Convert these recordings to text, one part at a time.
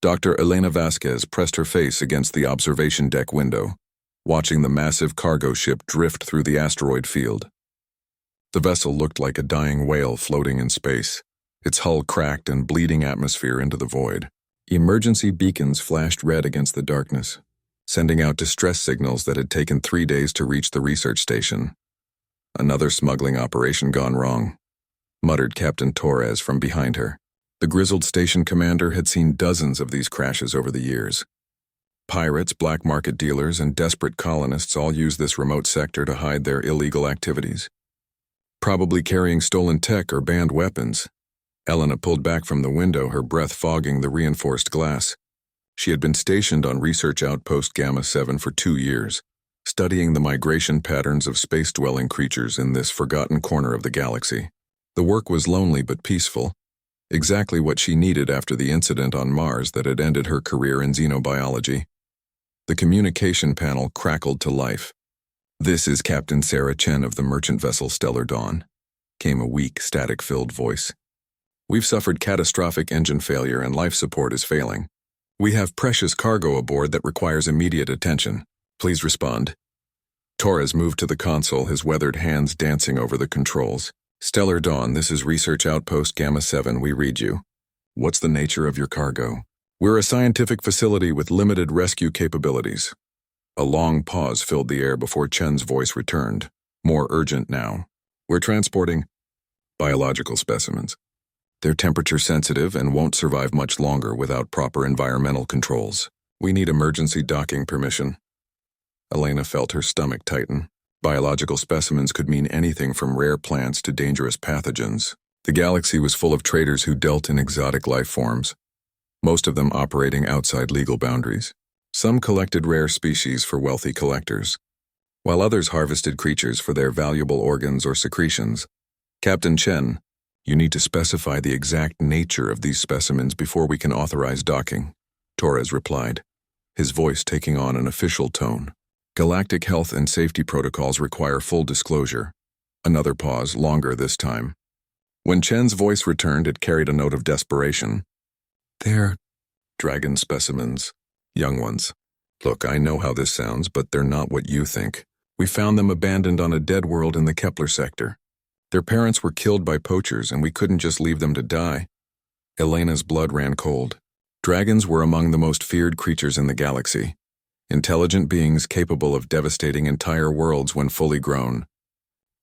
Dr. Elena Vasquez pressed her face against the observation deck window, watching the massive cargo ship drift through the asteroid field. The vessel looked like a dying whale floating in space, its hull cracked and bleeding atmosphere into the void. Emergency beacons flashed red against the darkness, sending out distress signals that had taken 3 days to reach the research station. "Another smuggling operation gone wrong," muttered Captain Torres from behind her. The grizzled station commander had seen dozens of these crashes over the years. Pirates, black market dealers, and desperate colonists all used this remote sector to hide their illegal activities. Probably carrying stolen tech or banned weapons. Elena pulled back from the window, her breath fogging the reinforced glass. She had been stationed on Research Outpost Gamma 7 for 2 years, studying the migration patterns of space-dwelling creatures in this forgotten corner of the galaxy. The work was lonely but peaceful, exactly what she needed after the incident on Mars that had ended her career in xenobiology. The communication panel crackled to life. "This is Captain Sarah Chen of the merchant vessel Stellar Dawn," came a weak, static-filled voice. "We've suffered catastrophic engine failure and life support is failing. We have precious cargo aboard that requires immediate attention. Please respond." Torres moved to the console, his weathered hands dancing over the controls. "Stellar Dawn, this is Research Outpost Gamma 7, we read you. What's the nature of your cargo?" "We're a scientific facility with limited rescue capabilities." A long pause filled the air before Chen's voice returned, more urgent now. "We're transporting biological specimens. They're temperature sensitive and won't survive much longer without proper environmental controls. We need emergency docking permission." Elena felt her stomach tighten. Biological specimens could mean anything from rare plants to dangerous pathogens. The galaxy was full of traders who dealt in exotic life forms, most of them operating outside legal boundaries. Some collected rare species for wealthy collectors, while others harvested creatures for their valuable organs or secretions. "Captain Chen, you need to specify the exact nature of these specimens before we can authorize docking," Torres replied, his voice taking on an official tone. "Galactic health and safety protocols require full disclosure." Another pause, longer this time. When Chen's voice returned, it carried a note of desperation. "They're dragon specimens, young ones. Look, I know how this sounds, but they're not what you think. We found them abandoned on a dead world in the Kepler sector. Their parents were killed by poachers, and we couldn't just leave them to die." Elena's blood ran cold. Dragons were among the most feared creatures in the galaxy. Intelligent beings capable of devastating entire worlds when fully grown.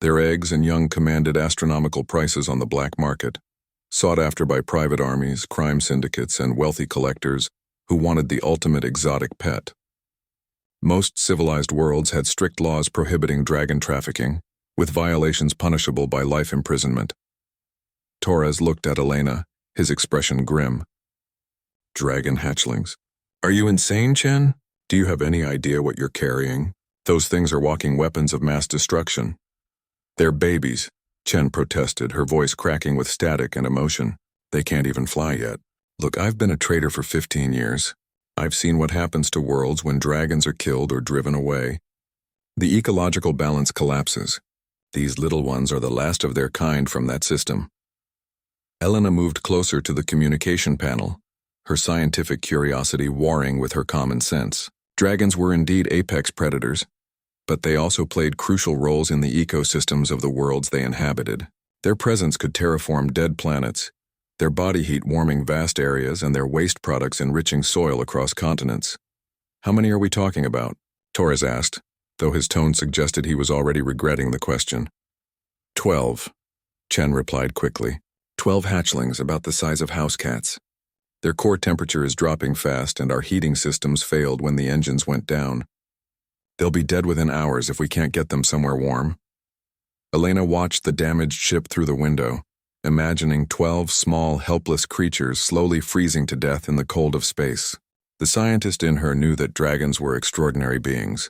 Their eggs and young commanded astronomical prices on the black market, sought after by private armies, crime syndicates, and wealthy collectors who wanted the ultimate exotic pet. Most civilized worlds had strict laws prohibiting dragon trafficking, with violations punishable by life imprisonment. Torres looked at Elena, his expression grim. "Dragon hatchlings. Are you insane, Chen? Do you have any idea what you're carrying? Those things are walking weapons of mass destruction." "They're babies," Chen protested, her voice cracking with static and emotion. "They can't even fly yet. Look, I've been a trader for 15 years. I've seen what happens to worlds when dragons are killed or driven away. The ecological balance collapses. These little ones are the last of their kind from that system." Elena moved closer to the communication panel, her scientific curiosity warring with her common sense. Dragons were indeed apex predators, but they also played crucial roles in the ecosystems of the worlds they inhabited. Their presence could terraform dead planets, their body heat warming vast areas and their waste products enriching soil across continents. "How many are we talking about?" Torres asked, though his tone suggested he was already regretting the question. 12, Chen replied quickly. 12 hatchlings about the size of house cats. Their core temperature is dropping fast and our heating systems failed when the engines went down. They'll be dead within hours if we can't get them somewhere warm." Elena watched the damaged ship through the window, imagining 12 small, helpless creatures slowly freezing to death in the cold of space. The scientist in her knew that dragons were extraordinary beings,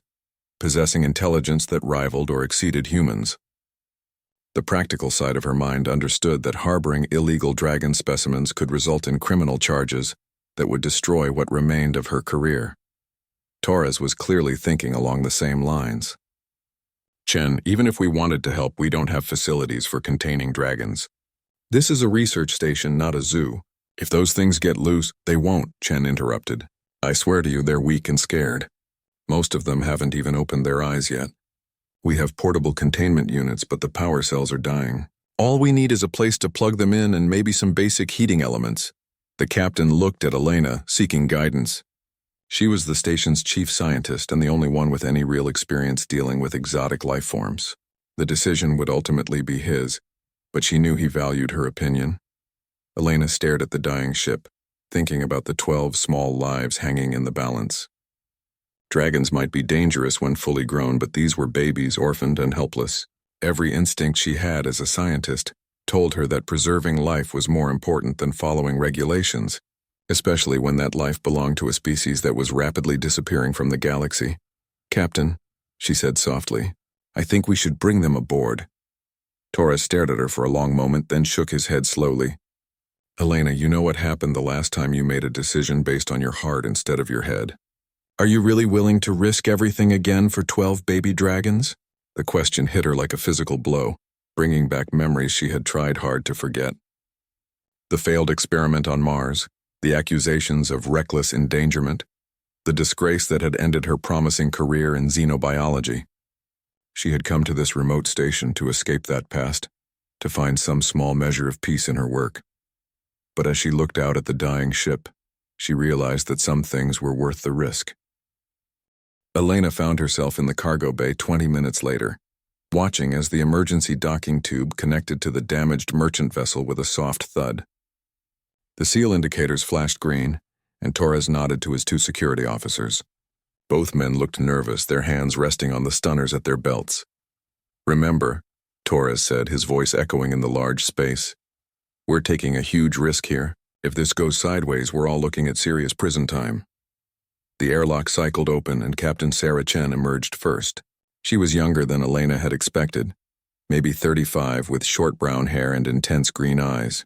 possessing intelligence that rivaled or exceeded humans. The practical side of her mind understood that harboring illegal dragon specimens could result in criminal charges that would destroy what remained of her career. Torres was clearly thinking along the same lines. "Chen, even if we wanted to help, we don't have facilities for containing dragons. This is a research station, not a zoo. If those things get loose, they won't, Chen interrupted. I swear to you, they're weak and scared. Most of them haven't even opened their eyes yet. We have portable containment units, but the power cells are dying. All we need is a place to plug them in and maybe some basic heating elements. The captain looked at Elena, seeking guidance. She was the station's chief scientist and the only one with any real experience dealing with exotic life forms. The decision would ultimately be his, but she knew he valued her opinion. Elena stared at the dying ship, thinking about the 12 small lives hanging in the balance. Dragons might be dangerous when fully grown, but these were babies, orphaned and helpless. Every instinct she had as a scientist told her that preserving life was more important than following regulations, especially when that life belonged to a species that was rapidly disappearing from the galaxy. Captain, she said softly, I think we should bring them aboard. Torres stared at her for a long moment, then shook his head slowly. Elena, you know what happened the last time you made a decision based on your heart instead of your head. Are you really willing to risk everything again for 12 baby dragons? The question hit her like a physical blow, bringing back memories she had tried hard to forget. The failed experiment on Mars, the accusations of reckless endangerment, the disgrace that had ended her promising career in xenobiology. She had come to this remote station to escape that past, to find some small measure of peace in her work. But as she looked out at the dying ship, she realized that some things were worth the risk. Elena found herself in the cargo bay 20 minutes later, watching as the emergency docking tube connected to the damaged merchant vessel with a soft thud. The seal indicators flashed green, and Torres nodded to his 2 security officers. Both men looked nervous, their hands resting on the stunners at their belts. Remember, Torres said, his voice echoing in the large space. We're taking a huge risk here. If this goes sideways, we're all looking at serious prison time. The airlock cycled open and Captain Sarah Chen emerged first. She was younger than Elena had expected, maybe 35 with short brown hair and intense green eyes.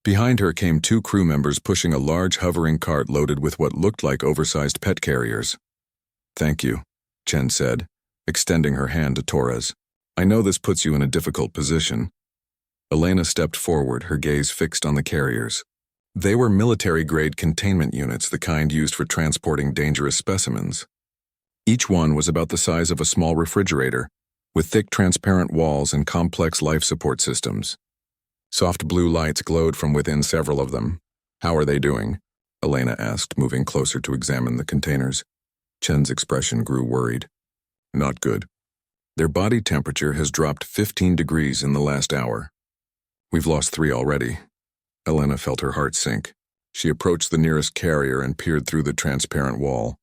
Behind her came 2 crew members pushing a large hovering cart loaded with what looked like oversized pet carriers. Thank you, Chen said, extending her hand to Torres. I know this puts you in a difficult position. Elena stepped forward, her gaze fixed on the carriers. They were military-grade containment units, the kind used for transporting dangerous specimens. Each one was about the size of a small refrigerator, with thick transparent walls and complex life support systems. Soft blue lights glowed from within several of them. How are they doing? Elena asked, moving closer to examine the containers. Chen's expression grew worried. Not good. Their body temperature has dropped 15 degrees in the last hour. We've lost 3 already. Elena felt her heart sink. She approached the nearest carrier and peered through the transparent wall.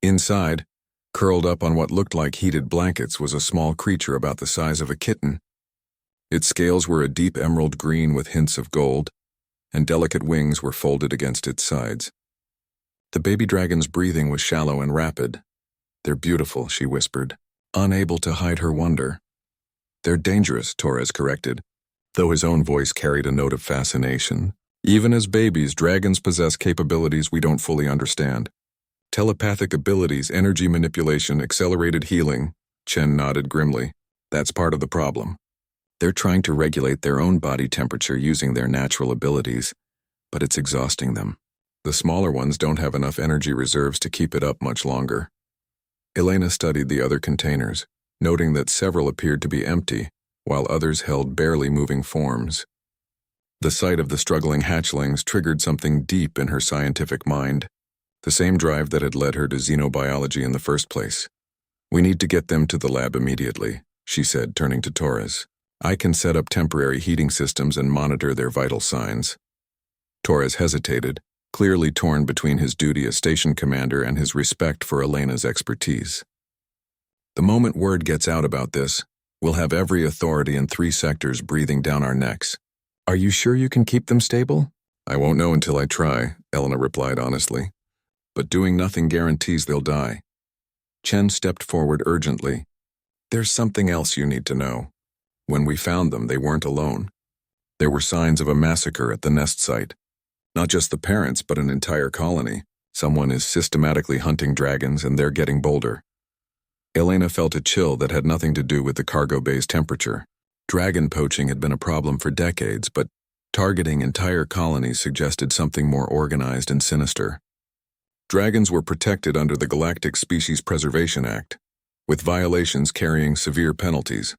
Inside, curled up on what looked like heated blankets, was a small creature about the size of a kitten. Its scales were a deep emerald green with hints of gold, and delicate wings were folded against its sides. The baby dragon's breathing was shallow and rapid. They're beautiful, she whispered, unable to hide her wonder. They're dangerous, Torres corrected, though his own voice carried a note of fascination. Even as babies, dragons possess capabilities we don't fully understand. Telepathic abilities, energy manipulation, accelerated healing. Chen nodded grimly. That's part of the problem. They're trying to regulate their own body temperature using their natural abilities, but it's exhausting them. The smaller ones don't have enough energy reserves to keep it up much longer. Elena studied the other containers, noting that several appeared to be empty, while others held barely moving forms. The sight of the struggling hatchlings triggered something deep in her scientific mind, the same drive that had led her to xenobiology in the first place. We need to get them to the lab immediately, she said, turning to Torres. I can set up temporary heating systems and monitor their vital signs. Torres hesitated, clearly torn between his duty as station commander and his respect for Elena's expertise. The moment word gets out about this, we'll have every authority in 3 sectors breathing down our necks. Are you sure you can keep them stable? I won't know until I try, Elena replied honestly. But doing nothing guarantees they'll die. Chen stepped forward urgently. There's something else you need to know. When we found them, they weren't alone. There were signs of a massacre at the nest site. Not just the parents, but an entire colony. Someone is systematically hunting dragons, and they're getting bolder. Elena felt a chill that had nothing to do with the cargo bay's temperature. Dragon poaching had been a problem for decades, but Targeting entire colonies suggested something more organized and sinister. Dragons were protected under the Galactic Species Preservation Act, with violations carrying severe penalties.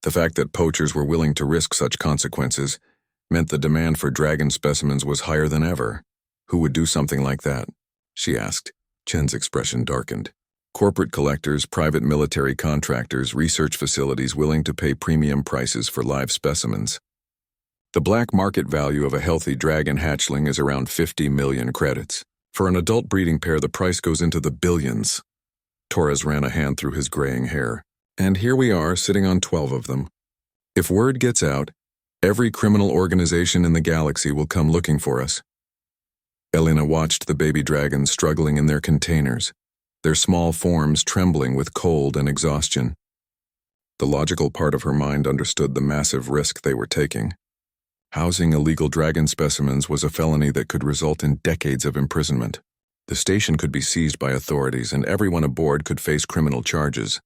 The fact that poachers were willing to risk such consequences meant the demand for dragon specimens was higher than ever. Who would do something like that? She asked. Chen's expression darkened. Corporate collectors, private military contractors, research facilities willing to pay premium prices for live specimens. The black market value of a healthy dragon hatchling is around 50 million credits. For an adult breeding pair, the price goes into the billions. Torres ran a hand through his graying hair. And here we are, sitting on 12 of them. If word gets out, every criminal organization in the galaxy will come looking for us. Elena watched the baby dragons struggling in their containers, their small forms trembling with cold and exhaustion. The logical part of her mind understood the massive risk they were taking. Housing illegal dragon specimens was a felony that could result in decades of imprisonment. The station could be seized by authorities and everyone aboard could face criminal charges.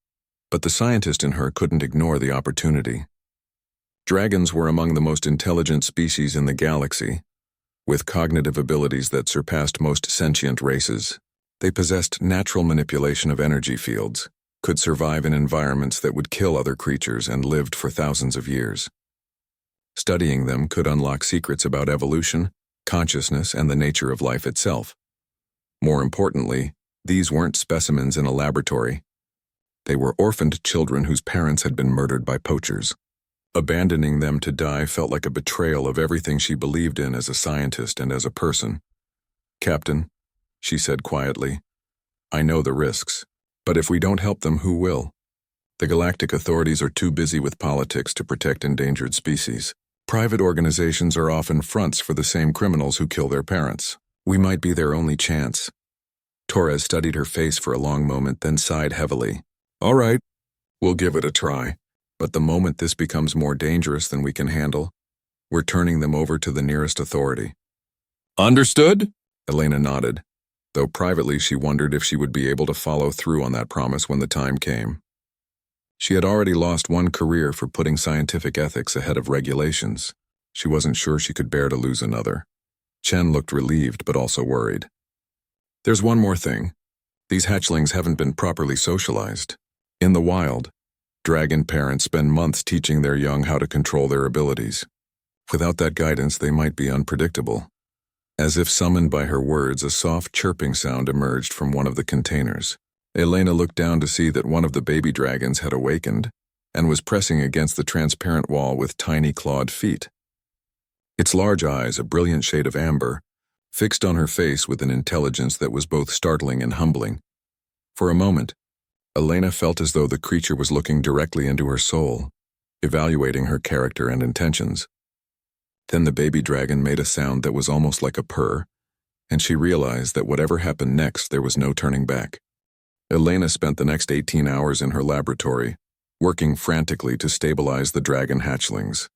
But the scientist in her couldn't ignore the opportunity. Dragons were among the most intelligent species in the galaxy, with cognitive abilities that surpassed most sentient races. They possessed natural manipulation of energy fields, could survive in environments that would kill other creatures, and lived for thousands of years. Studying them could unlock secrets about evolution, consciousness, and the nature of life itself. More importantly, these weren't specimens in a laboratory. They were orphaned children whose parents had been murdered by poachers. Abandoning them to die felt like a betrayal of everything she believed in as a scientist and as a person. "Captain," she said quietly, "I know the risks, but if we don't help them, who will? The galactic authorities are too busy with politics to protect endangered species. Private organizations are often fronts for the same criminals who kill their parents. We might be their only chance." Torres studied her face for a long moment, then sighed heavily. "All right, we'll give it a try. But the moment this becomes more dangerous than we can handle, we're turning them over to the nearest authority." "Understood?" Elena nodded, though privately she wondered if she would be able to follow through on that promise when the time came. She had already lost one career for putting scientific ethics ahead of regulations. She wasn't sure she could bear to lose another. Chen looked relieved but also worried. "There's one more thing. These hatchlings haven't been properly socialized. In the wild, dragon parents spend months teaching their young how to control their abilities. Without that guidance, they might be unpredictable." As if summoned by her words, a soft chirping sound emerged from one of the containers. Elena looked down to see that one of the baby dragons had awakened and was pressing against the transparent wall with tiny clawed feet. Its large eyes, a brilliant shade of amber, fixed on her face with an intelligence that was both startling and humbling. For a moment, Elena felt as though the creature was looking directly into her soul, evaluating her character and intentions. Then the baby dragon made a sound that was almost like a purr, and she realized that whatever happened next, there was no turning back. Elena spent the next 18 hours in her laboratory, working frantically to stabilize the dragon hatchlings.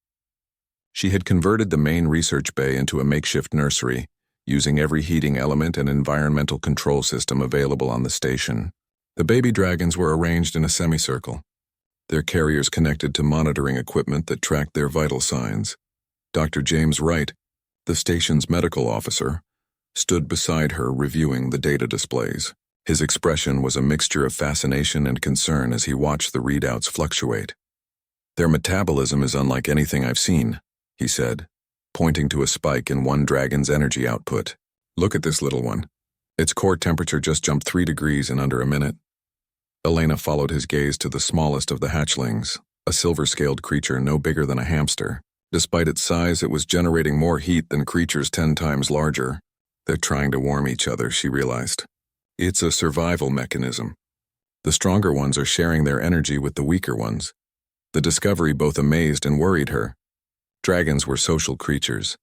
She had converted the main research bay into a makeshift nursery, using every heating element and environmental control system available on the station. The baby dragons were arranged in a semicircle, their carriers connected to monitoring equipment that tracked their vital signs. Dr. James Wright, the station's medical officer, stood beside her reviewing the data displays. His expression was a mixture of fascination and concern as he watched the readouts fluctuate. "Their metabolism is unlike anything I've seen," he said, pointing to a spike in one dragon's energy output. "Look at this little one. Its core temperature just jumped 3 degrees in under a minute." Elena followed his gaze to the smallest of the hatchlings, a silver-scaled creature no bigger than a hamster. Despite its size, it was generating more heat than creatures 10 times larger. "They're trying to warm each other," she realized. "It's a survival mechanism. The stronger ones are sharing their energy with the weaker ones." The discovery both amazed and worried her. Dragons were social creatures,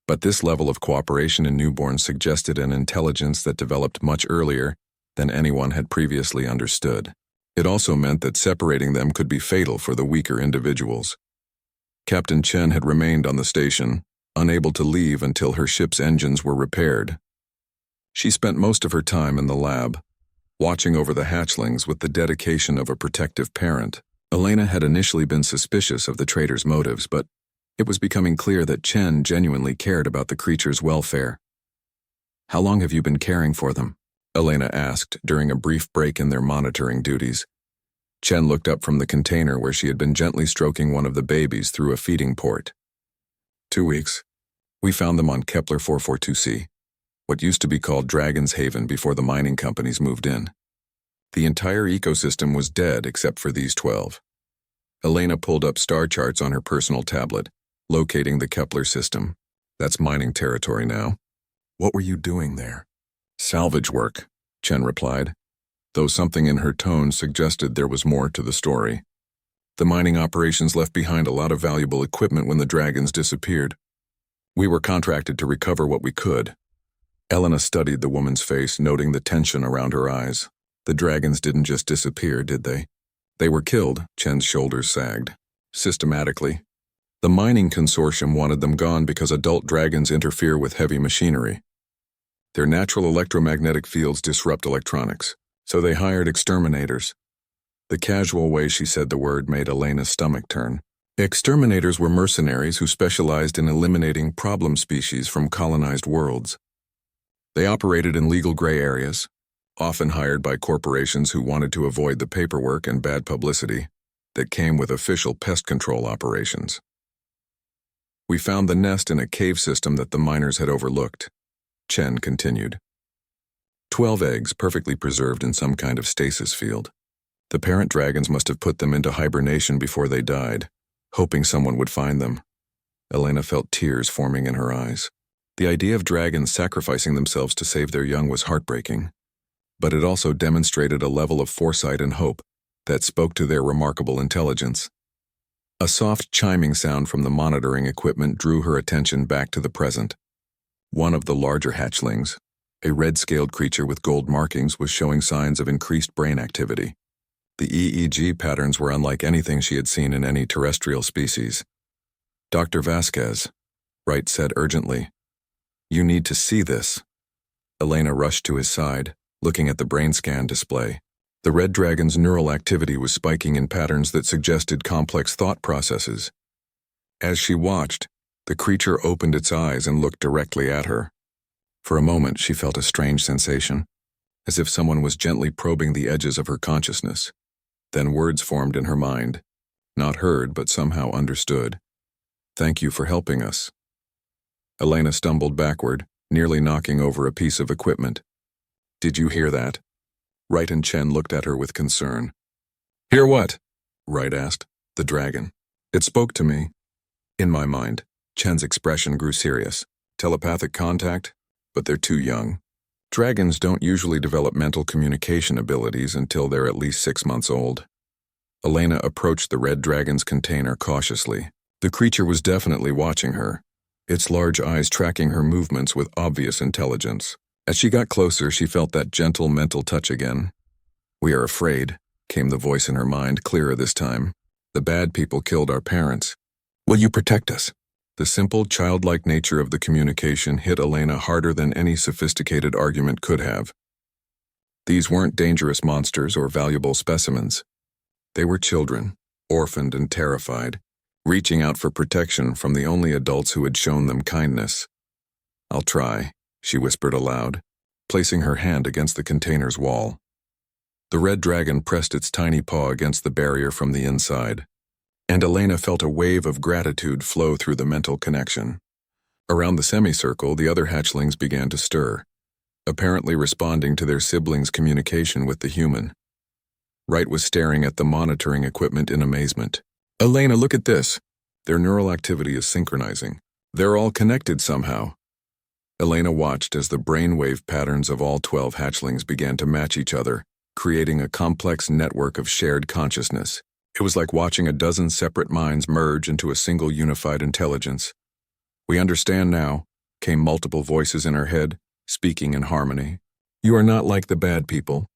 but this level of cooperation in newborns suggested an intelligence that developed much earlier than anyone had previously understood. It also meant that separating them could be fatal for the weaker individuals. Captain Chen had remained on the station, unable to leave until her ship's engines were repaired. She spent most of her time in the lab, watching over the hatchlings with the dedication of a protective parent. Elena had initially been suspicious of the traitor's motives, but It was becoming clear that Chen genuinely cared about the creature's welfare. "How long have you been caring for them?" Elena asked during a brief break in their monitoring duties. Chen looked up from the container where she had been gently stroking one of the babies through a feeding port. 2 weeks. We found them on Kepler 442c, what used to be called Dragon's Haven before the mining companies moved in. The entire ecosystem was dead except for these 12. Elena pulled up star charts on her personal tablet, locating the Kepler system. "That's mining territory now." "What were you doing there?" "Salvage work," Chen replied, though something in her tone suggested there was more to the story. "The mining operations left behind a lot of valuable equipment when the dragons disappeared. We were contracted to recover what we could." Elena studied the woman's face, noting the tension around her eyes. "The dragons didn't just disappear, did they?" "They were killed," Chen's shoulders sagged. "Systematically. The mining consortium wanted them gone because adult dragons interfere with heavy machinery. Their natural electromagnetic fields disrupt electronics, so they hired exterminators." The casual way she said the word made Elena's stomach turn. Exterminators were mercenaries who specialized in eliminating problem species from colonized worlds. They operated in legal gray areas, often hired by corporations who wanted to avoid the paperwork and bad publicity that came with official pest control operations. "We found the nest in a cave system that the miners had overlooked," Chen continued. 12 eggs perfectly preserved in some kind of stasis field. The parent dragons must have put them into hibernation before they died, hoping someone would find them. Elena felt tears forming in her eyes. The idea of dragons sacrificing themselves to save their young was heartbreaking, but it also demonstrated a level of foresight and hope that spoke to their remarkable intelligence. A soft chiming sound from the monitoring equipment drew her attention back to the present. One of the larger hatchlings, a red-scaled creature with gold markings, was showing signs of increased brain activity. The EEG patterns were unlike anything she had seen in any terrestrial species. "Dr. Vasquez," Wright said urgently, "you need to see this." Elena rushed to his side, looking at the brain scan display. The red dragon's neural activity was spiking in patterns that suggested complex thought processes. As she watched, the creature opened its eyes and looked directly at her. For a moment, she felt a strange sensation, as if someone was gently probing the edges of her consciousness. Then words formed in her mind, not heard but somehow understood. "Thank you for helping us." Elena stumbled backward, nearly knocking over a piece of equipment. "Did you hear that?" Wright and Chen looked at her with concern. "Hear what?" Wright asked. "The dragon. It spoke to me." "In my mind." Chen's expression grew serious. "Telepathic contact? But they're too young. Dragons don't usually develop mental communication abilities until they're at least 6 months old." Elena approached the red dragon's container cautiously. The creature was definitely watching her, its large eyes tracking her movements with obvious intelligence. As she got closer, she felt that gentle mental touch again. "We are afraid," came the voice in her mind, clearer this time. "The bad people killed our parents. Will you protect us?" The simple, childlike nature of the communication hit Elena harder than any sophisticated argument could have. These weren't dangerous monsters or valuable specimens. They were children, orphaned and terrified, reaching out for protection from the only adults who had shown them kindness. "I'll try," she whispered aloud, placing her hand against the container's wall. The red dragon pressed its tiny paw against the barrier from the inside, and Elena felt a wave of gratitude flow through the mental connection. Around the semicircle, the other hatchlings began to stir, apparently responding to their siblings' communication with the human. Wright was staring at the monitoring equipment in amazement. "Elena, look at this. Their neural activity is synchronizing. They're all connected somehow." Elena watched as the brainwave patterns of all 12 hatchlings began to match each other, creating a complex network of shared consciousness. It was like watching a dozen separate minds merge into a single unified intelligence. "We understand now," came multiple voices in her head, speaking in harmony. "You are not like the bad people.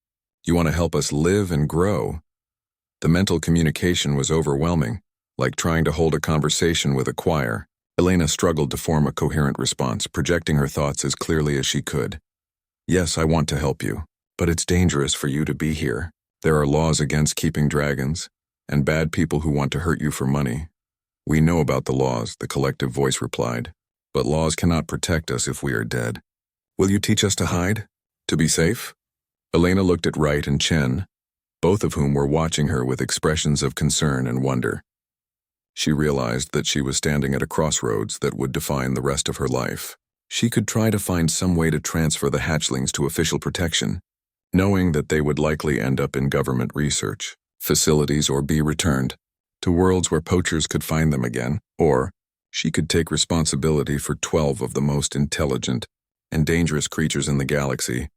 You want to help us live and grow." The mental communication was overwhelming, like trying to hold a conversation with a choir. Elena struggled to form a coherent response, projecting her thoughts as clearly as she could. "Yes, I want to help you, but it's dangerous for you to be here. There are laws against keeping dragons, and bad people who want to hurt you for money. We know about the laws, the collective voice replied. But laws cannot protect us if we are dead. Will you teach us to hide? To be safe? Elena looked at Wright and Chen, both of whom were watching her with expressions of concern and wonder. She realized that she was standing at a crossroads that would define the rest of her life. She could try to find some way to transfer the hatchlings to official protection, knowing that they would likely end up in government research facilities or be returned to worlds where poachers could find them again, or she could take responsibility for 12 of the most intelligent and dangerous creatures in the galaxy,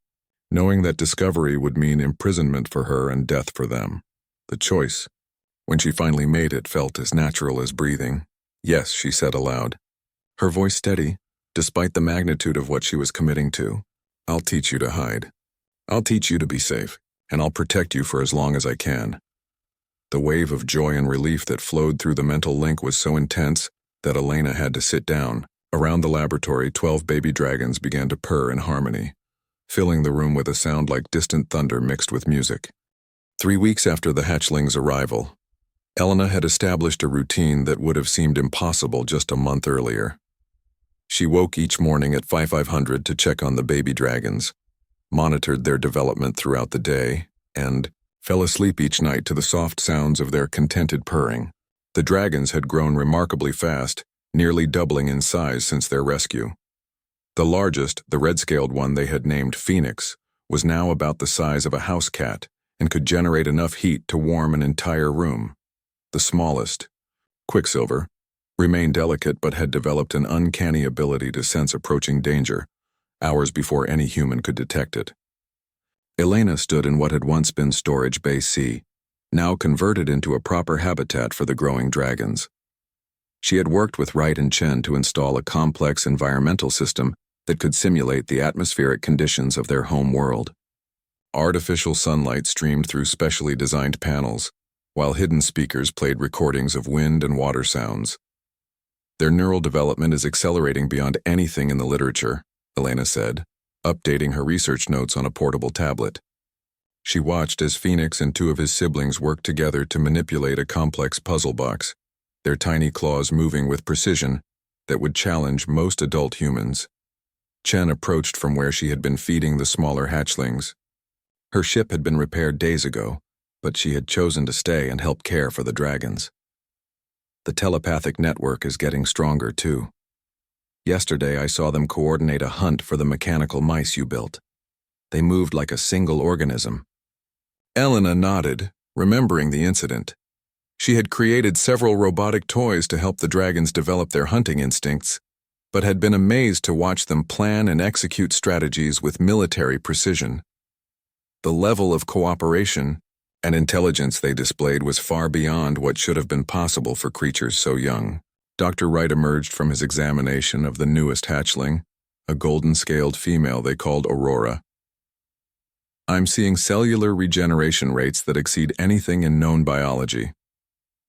knowing that discovery would mean imprisonment for her and death for them. The choice, when she finally made it, felt as natural as breathing. Yes, she said aloud, her voice steady, despite the magnitude of what she was committing to. I'll teach you to hide. I'll teach you to be safe, and I'll protect you for as long as I can. The wave of joy and relief that flowed through the mental link was so intense that Elena had to sit down. Around the laboratory, 12 baby dragons began to purr in harmony, filling the room with a sound like distant thunder mixed with music. 3 weeks after the hatchlings' arrival, Elena had established a routine that would have seemed impossible just a month earlier. She woke each morning at 5500 to check on the baby dragons, monitored their development throughout the day, and fell asleep each night to the soft sounds of their contented purring. The dragons had grown remarkably fast, nearly doubling in size since their rescue. The largest, the red-scaled one they had named Phoenix, was now about the size of a house cat and could generate enough heat to warm an entire room. The smallest, Quicksilver, remained delicate but had developed an uncanny ability to sense approaching danger, hours before any human could detect it. Elena stood in what had once been Storage Bay C, now converted into a proper habitat for the growing dragons. She had worked with Wright and Chen to install a complex environmental system that could simulate the atmospheric conditions of their home world. Artificial sunlight streamed through specially designed panels, while hidden speakers played recordings of wind and water sounds. Their neural development is accelerating beyond anything in the literature, Elena said, updating her research notes on a portable tablet. She watched as Phoenix and 2 of his siblings worked together to manipulate a complex puzzle box, their tiny claws moving with precision that would challenge most adult humans. Chen approached from where she had been feeding the smaller hatchlings. Her ship had been repaired days ago, but she had chosen to stay and help care for the dragons. The telepathic network is getting stronger too. Yesterday I saw them coordinate a hunt for the mechanical mice you built. They moved like a single organism. Elena nodded, remembering the incident. She had created several robotic toys to help the dragons develop their hunting instincts, but had been amazed to watch them plan and execute strategies with military precision. The level of cooperation and intelligence they displayed was far beyond what should have been possible for creatures so young. Dr. Wright emerged from his examination of the newest hatchling, a golden-scaled female they called Aurora. I'm seeing cellular regeneration rates that exceed anything in known biology.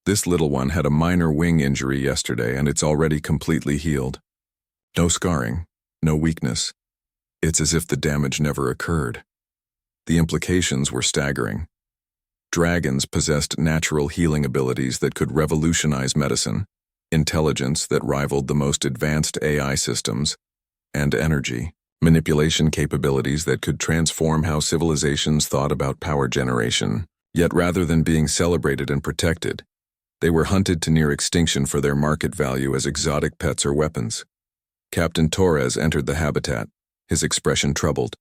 This little one had a minor wing injury yesterday and it's already completely healed. No scarring, no weakness. It's as if the damage never occurred. The implications were staggering. Dragons possessed natural healing abilities that could revolutionize medicine, intelligence that rivaled the most advanced AI systems, and energy, manipulation capabilities that could transform how civilizations thought about power generation. Yet rather than being celebrated and protected, they were hunted to near extinction for their market value as exotic pets or weapons. Captain Torres entered the habitat, his expression troubled.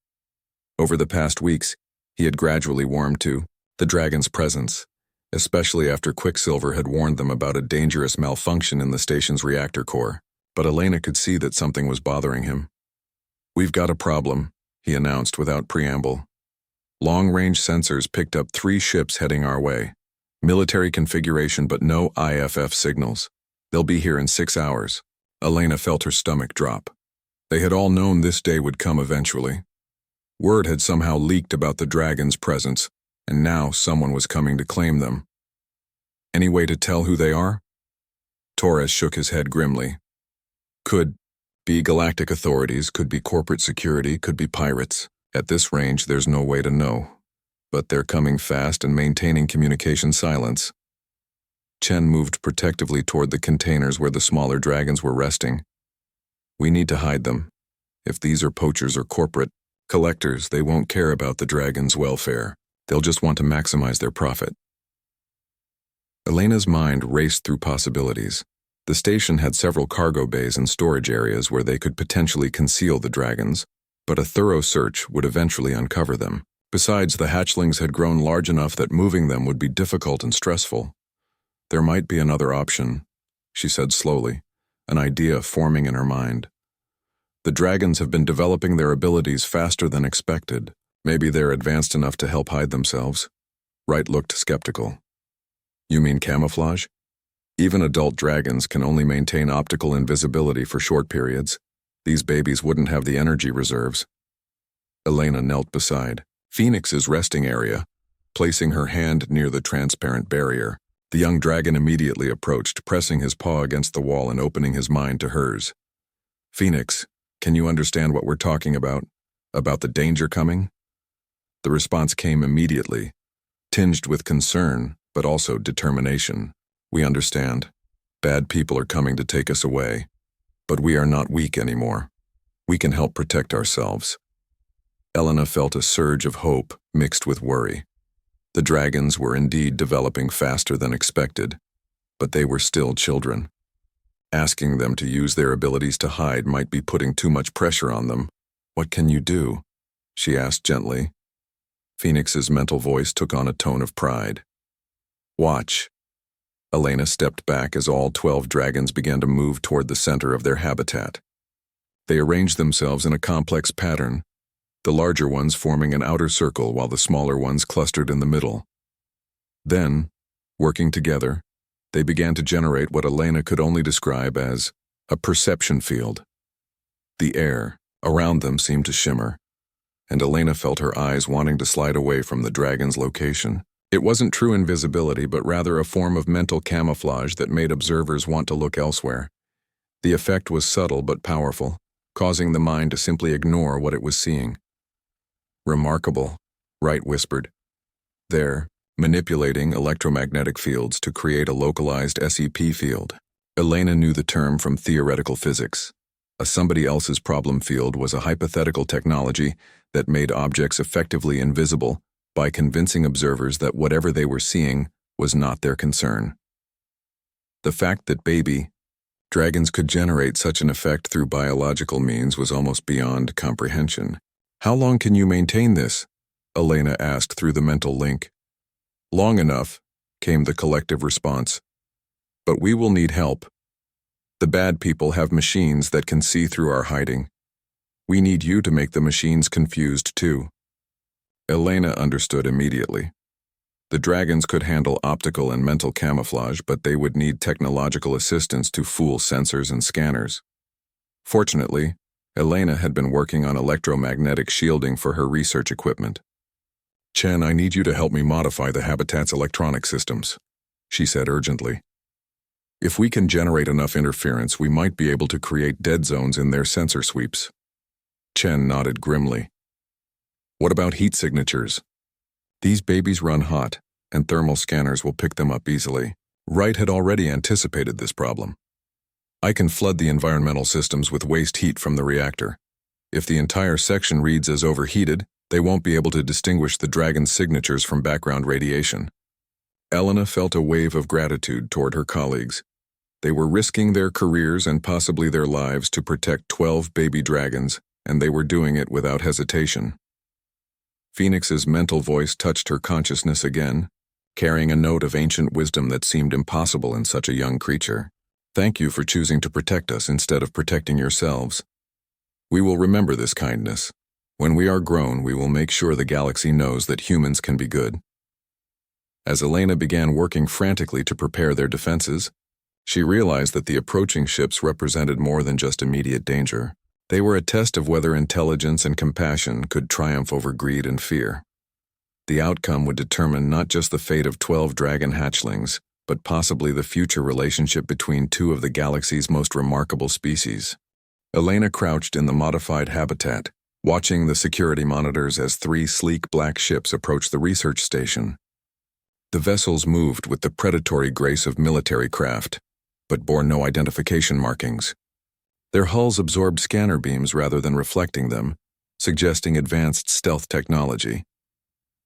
Over the past weeks, he had gradually warmed to the dragon's presence, especially after Quicksilver had warned them about a dangerous malfunction in the station's reactor core. But Elena could see that something was bothering him. We've got a problem, he announced without preamble. Long-range sensors picked up 3 ships heading our way. Military configuration but no IFF signals. They'll be here in 6 hours. Elena felt her stomach drop. They had all known this day would come eventually. Word had somehow leaked about the dragon's presence, and now someone was coming to claim them. Any way to tell who they are? Torres shook his head grimly. Could be galactic authorities, could be corporate security, could be pirates. At this range, there's no way to know. But they're coming fast and maintaining communication silence. Chen moved protectively toward the containers where the smaller dragons were resting. We need to hide them. If these are poachers or corporate collectors, they won't care about the dragon's welfare. They'll just want to maximize their profit. Elena's mind raced through possibilities. The station had several cargo bays and storage areas where they could potentially conceal the dragons, but a thorough search would eventually uncover them. Besides, the hatchlings had grown large enough that moving them would be difficult and stressful. There might be another option, she said slowly, an idea forming in her mind. The dragons have been developing their abilities faster than expected. Maybe they're advanced enough to help hide themselves. Wright looked skeptical. You mean camouflage? Even adult dragons can only maintain optical invisibility for short periods. These babies wouldn't have the energy reserves. Elena knelt beside Phoenix's resting area, placing her hand near the transparent barrier. The young dragon immediately approached, pressing his paw against the wall and opening his mind to hers. Phoenix, can you understand what we're talking about? About the danger coming? The response came immediately, tinged with concern, but also determination. We understand. Bad people are coming to take us away. But we are not weak anymore. We can help protect ourselves. Elena felt a surge of hope mixed with worry. The dragons were indeed developing faster than expected, but they were still children. Asking them to use their abilities to hide might be putting too much pressure on them. What can you do? She asked gently. Phoenix's mental voice took on a tone of pride. Watch. Elena stepped back as all 12 dragons began to move toward the center of their habitat. They arranged themselves in a complex pattern, the larger ones forming an outer circle while the smaller ones clustered in the middle. Then, working together, they began to generate what Elena could only describe as a perception field. The air around them seemed to shimmer, and Elena felt her eyes wanting to slide away from the dragon's location. It wasn't true invisibility, but rather a form of mental camouflage that made observers want to look elsewhere. The effect was subtle but powerful, causing the mind to simply ignore what it was seeing. Remarkable, Wright whispered. They're manipulating electromagnetic fields to create a localized SEP field. Elena knew the term from theoretical physics. A somebody else's problem field was a hypothetical technology that made objects effectively invisible by convincing observers that whatever they were seeing was not their concern. The fact that baby dragons could generate such an effect through biological means was almost beyond comprehension. How long can you maintain this? Elena asked through the mental link. Long enough, came the collective response. But we will need help. The bad people have machines that can see through our hiding. We need you to make the machines confused too. Elena understood immediately. The dragons could handle optical and mental camouflage, but they would need technological assistance to fool sensors and scanners. Fortunately, Elena had been working on electromagnetic shielding for her research equipment. Chen, I need you to help me modify the habitat's electronic systems, she said urgently. If we can generate enough interference, we might be able to create dead zones in their sensor sweeps. Chen nodded grimly. What about heat signatures? These babies run hot, and thermal scanners will pick them up easily. Wright had already anticipated this problem. I can flood the environmental systems with waste heat from the reactor. If the entire section reads as overheated, they won't be able to distinguish the dragon's signatures from background radiation. Elena felt a wave of gratitude toward her colleagues. They were risking their careers and possibly their lives to protect 12 baby dragons, and they were doing it without hesitation. Phoenix's mental voice touched her consciousness again, carrying a note of ancient wisdom that seemed impossible in such a young creature. Thank you for choosing to protect us instead of protecting yourselves. We will remember this kindness. When we are grown, we will make sure the galaxy knows that humans can be good. As Elena began working frantically to prepare their defenses, she realized that the approaching ships represented more than just immediate danger. They were a test of whether intelligence and compassion could triumph over greed and fear. The outcome would determine not just the fate of 12 dragon hatchlings, but possibly the future relationship between two of the galaxy's most remarkable species. Elena crouched in the modified habitat, watching the security monitors as 3 sleek black ships approached the research station. The vessels moved with the predatory grace of military craft, but bore no identification markings. Their hulls absorbed scanner beams rather than reflecting them, suggesting advanced stealth technology.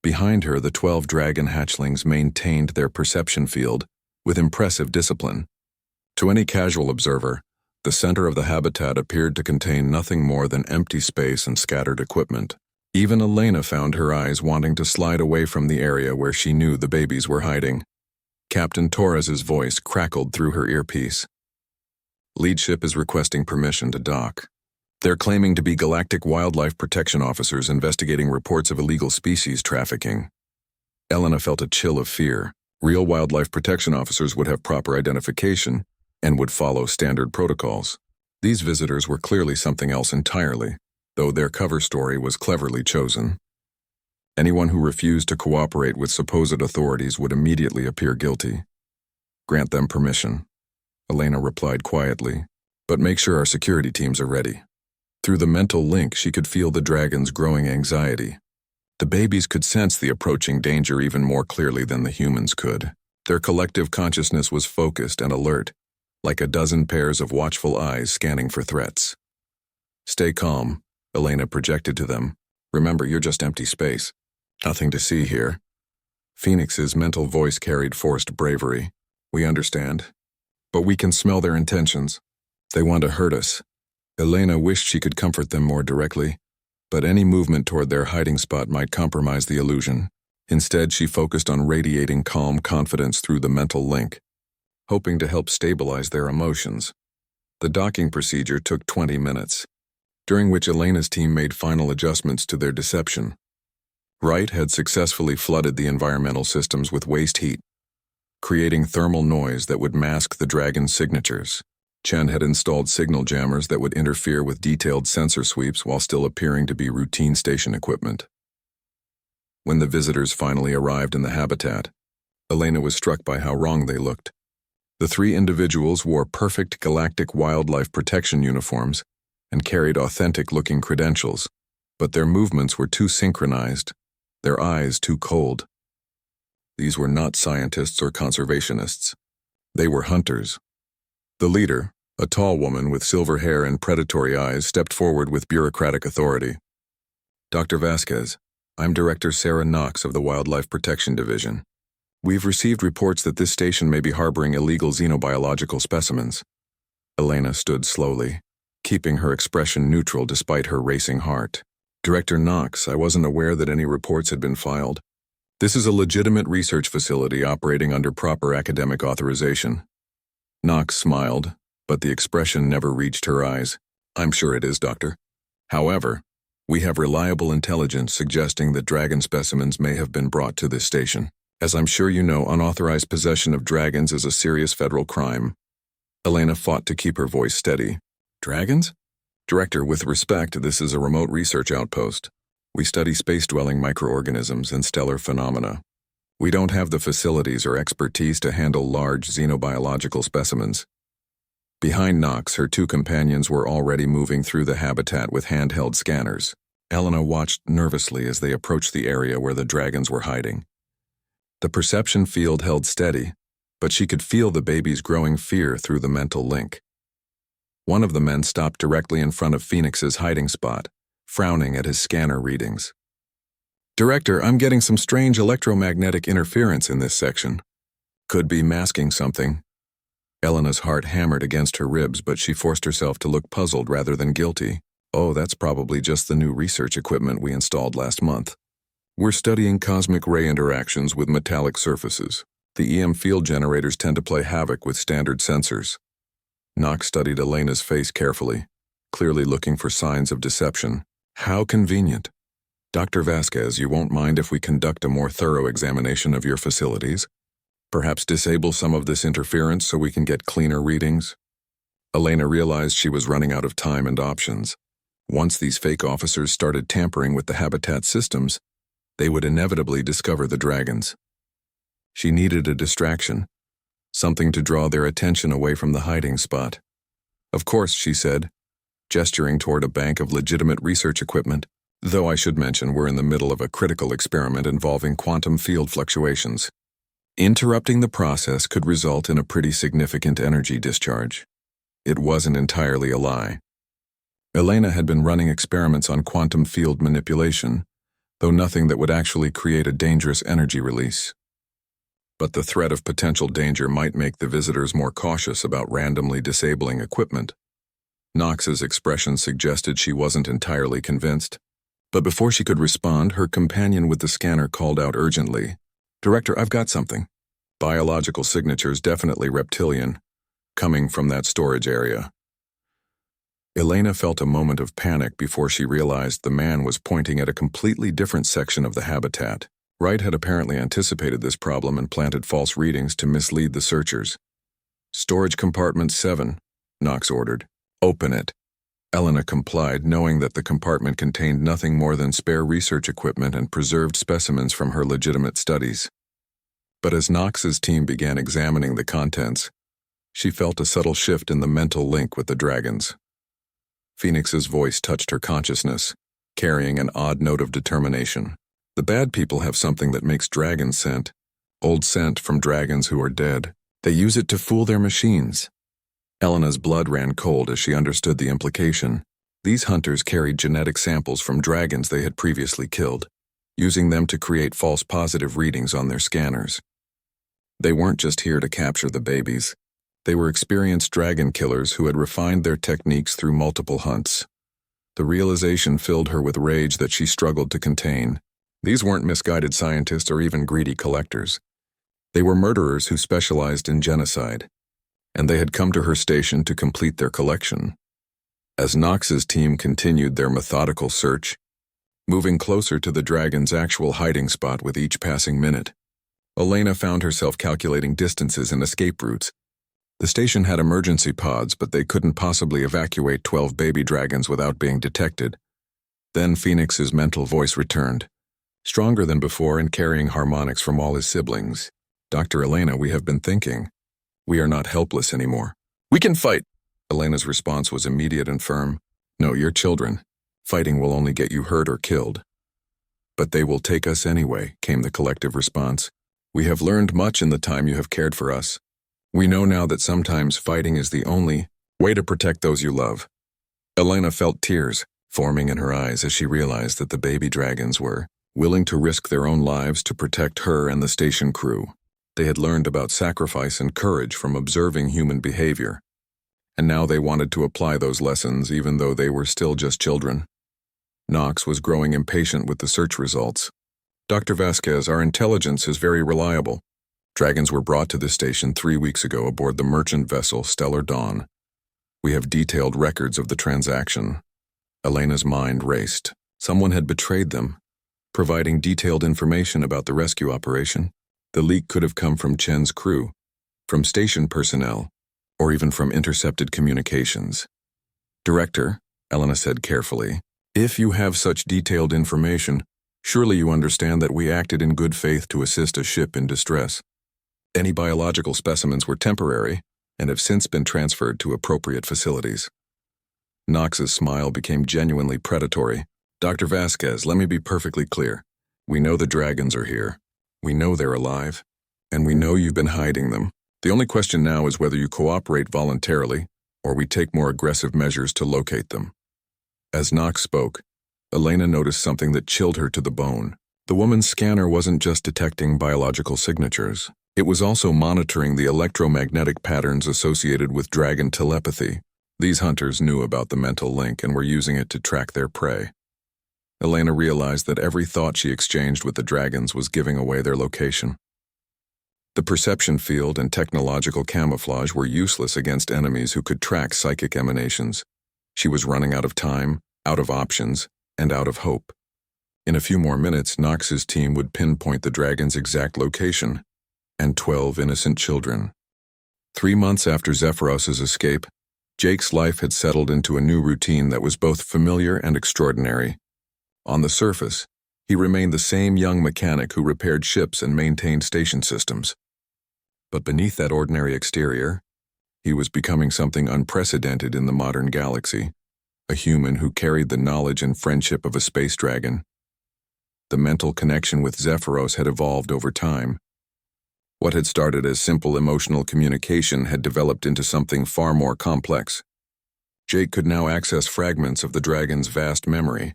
Behind her, the 12 dragon hatchlings maintained their perception field with impressive discipline. To any casual observer, the center of the habitat appeared to contain nothing more than empty space and scattered equipment. Even Elena found her eyes wanting to slide away from the area where she knew the babies were hiding. Captain Torres's voice crackled through her earpiece. Lead ship is requesting permission to dock. They're claiming to be Galactic Wildlife Protection Officers investigating reports of illegal species trafficking. Elena felt a chill of fear. Real wildlife protection officers would have proper identification and would follow standard protocols. These visitors were clearly something else entirely, though their cover story was cleverly chosen. Anyone who refused to cooperate with supposed authorities would immediately appear guilty. Grant them permission, Elena replied quietly, but make sure our security teams are ready. Through the mental link, she could feel the dragon's growing anxiety. The babies could sense the approaching danger even more clearly than the humans could. Their collective consciousness was focused and alert, like a dozen pairs of watchful eyes scanning for threats. Stay calm, Elena projected to them. Remember, you're just empty space. Nothing to see here. Phoenix's mental voice carried forced bravery. We understand. But we can smell their intentions. They want to hurt us. Elena wished she could comfort them more directly, but any movement toward their hiding spot might compromise the illusion. Instead, she focused on radiating calm confidence through the mental link, hoping to help stabilize their emotions. The docking procedure took 20 minutes, during which Elena's team made final adjustments to their deception. Wright had successfully flooded the environmental systems with waste heat, creating thermal noise that would mask the dragon's signatures. Chen had installed signal jammers that would interfere with detailed sensor sweeps while still appearing to be routine station equipment. When the visitors finally arrived in the habitat, Elena was struck by how wrong they looked. The three individuals wore perfect galactic wildlife protection uniforms and carried authentic-looking credentials, but their movements were too synchronized, their eyes too cold. These were not scientists or conservationists. They were hunters. The leader, a tall woman with silver hair and predatory eyes, stepped forward with bureaucratic authority. Dr. Vasquez, I'm Director Sarah Knox of the Wildlife Protection Division. We've received reports that this station may be harboring illegal xenobiological specimens. Elena stood slowly, keeping her expression neutral despite her racing heart. Director Knox, I wasn't aware that any reports had been filed. This is a legitimate research facility operating under proper academic authorization. Knox smiled, but the expression never reached her eyes. I'm sure it is, Doctor. However, we have reliable intelligence suggesting that dragon specimens may have been brought to this station. As I'm sure you know, unauthorized possession of dragons is a serious federal crime. Elena fought to keep her voice steady. Dragons? Director, with respect, this is a remote research outpost. We study space-dwelling microorganisms and stellar phenomena. We don't have the facilities or expertise to handle large xenobiological specimens. Behind Knox, her two companions were already moving through the habitat with handheld scanners. Elena watched nervously as they approached the area where the dragons were hiding. The perception field held steady, but she could feel the baby's growing fear through the mental link. One of the men stopped directly in front of Phoenix's hiding spot, frowning at his scanner readings. Director, I'm getting some strange electromagnetic interference in this section. Could be masking something. Elena's heart hammered against her ribs, but she forced herself to look puzzled rather than guilty. Oh, that's probably just the new research equipment we installed last month. We're studying cosmic ray interactions with metallic surfaces. The EM field generators tend to play havoc with standard sensors. Knox studied Elena's face carefully, clearly looking for signs of deception. How convenient. Dr. Vasquez, you won't mind if we conduct a more thorough examination of your facilities? Perhaps disable some of this interference so we can get cleaner readings? Elena realized she was running out of time and options. Once these fake officers started tampering with the habitat systems, they would inevitably discover the dragons. She needed a distraction, something to draw their attention away from the hiding spot. Of course, she said, gesturing toward a bank of legitimate research equipment, though I should mention we're in the middle of a critical experiment involving quantum field fluctuations. Interrupting the process could result in a pretty significant energy discharge. It wasn't entirely a lie. Elena had been running experiments on quantum field manipulation, though nothing that would actually create a dangerous energy release. But the threat of potential danger might make the visitors more cautious about randomly disabling equipment. Knox's expression suggested she wasn't entirely convinced. But before she could respond, her companion with the scanner called out urgently, "Director, I've got something." Biological signatures, definitely reptilian, coming from that storage area. Elena felt a moment of panic before she realized the man was pointing at a completely different section of the habitat. Wright had apparently anticipated this problem and planted false readings to mislead the searchers. "Storage compartment 7, Knox ordered. "Open it." Elena complied, knowing that the compartment contained nothing more than spare research equipment and preserved specimens from her legitimate studies. But as Knox's team began examining the contents, she felt a subtle shift in the mental link with the dragons. Phoenix's voice touched her consciousness, carrying an odd note of determination. "The bad people have something that makes dragons scent. Old scent from dragons who are dead. They use it to fool their machines." Elena's blood ran cold as she understood the implication. These hunters carried genetic samples from dragons they had previously killed, using them to create false positive readings on their scanners. They weren't just here to capture the babies. They were experienced dragon killers who had refined their techniques through multiple hunts. The realization filled her with rage that she struggled to contain. These weren't misguided scientists or even greedy collectors. They were murderers who specialized in genocide, and they had come to her station to complete their collection. As Knox's team continued their methodical search, moving closer to the dragon's actual hiding spot with each passing minute, Elena found herself calculating distances and escape routes. The station had emergency pods, but they couldn't possibly evacuate 12 baby dragons without being detected. Then Phoenix's mental voice returned, stronger than before and carrying harmonics from all his siblings. "Dr. Elena, we have been thinking. We are not helpless anymore. We can fight." Elena's response was immediate and firm. "No, you're children. Fighting will only get you hurt or killed." "But they will take us anyway," came the collective response. "We have learned much in the time you have cared for us. We know now that sometimes fighting is the only way to protect those you love." Elena felt tears forming in her eyes as she realized that the baby dragons were willing to risk their own lives to protect her and the station crew. They had learned about sacrifice and courage from observing human behavior, and now they wanted to apply those lessons even though they were still just children. Knox was growing impatient with the search results. "Dr. Vasquez, our intelligence is very reliable. Dragons were brought to this station 3 weeks ago aboard the merchant vessel Stellar Dawn. We have detailed records of the transaction." Elena's mind raced. Someone had betrayed them, providing detailed information about the rescue operation. The leak could have come from Chen's crew, from station personnel, or even from intercepted communications. "Director," Elena said carefully, "if you have such detailed information, surely you understand that we acted in good faith to assist a ship in distress. Any biological specimens were temporary and have since been transferred to appropriate facilities." Knox's smile became genuinely predatory. "Dr. Vasquez, let me be perfectly clear. We know the dragons are here. We know they're alive, and we know you've been hiding them. The only question now is whether you cooperate voluntarily or we take more aggressive measures to locate them." As Knox spoke, Elena noticed something that chilled her to the bone. The woman's scanner wasn't just detecting biological signatures. It was also monitoring the electromagnetic patterns associated with dragon telepathy. These hunters knew about the mental link and were using it to track their prey. Elena realized that every thought she exchanged with the dragons was giving away their location. The perception field and technological camouflage were useless against enemies who could track psychic emanations. She was running out of time, out of options, and out of hope. In a few more minutes, Knox's team would pinpoint the dragon's exact location, and 12 innocent children. 3 months after Zephyros's escape, Jake's life had settled into a new routine that was both familiar and extraordinary. On the surface, he remained the same young mechanic who repaired ships and maintained station systems. But beneath that ordinary exterior, he was becoming something unprecedented in the modern galaxy, a human who carried the knowledge and friendship of a space dragon. The mental connection with Zephyros had evolved over time. What had started as simple emotional communication had developed into something far more complex. Jake could now access fragments of the dragon's vast memory,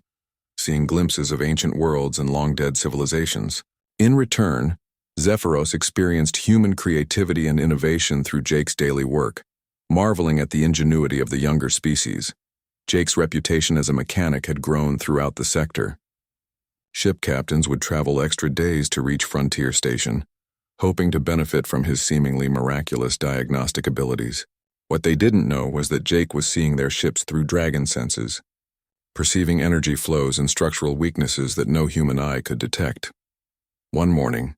seeing glimpses of ancient worlds and long-dead civilizations. In return, Zephyros experienced human creativity and innovation through Jake's daily work, marveling at the ingenuity of the younger species. Jake's reputation as a mechanic had grown throughout the sector. Ship captains would travel extra days to reach Frontier Station, hoping to benefit from his seemingly miraculous diagnostic abilities. What they didn't know was that Jake was seeing their ships through dragon senses, perceiving energy flows and structural weaknesses that no human eye could detect. One morning,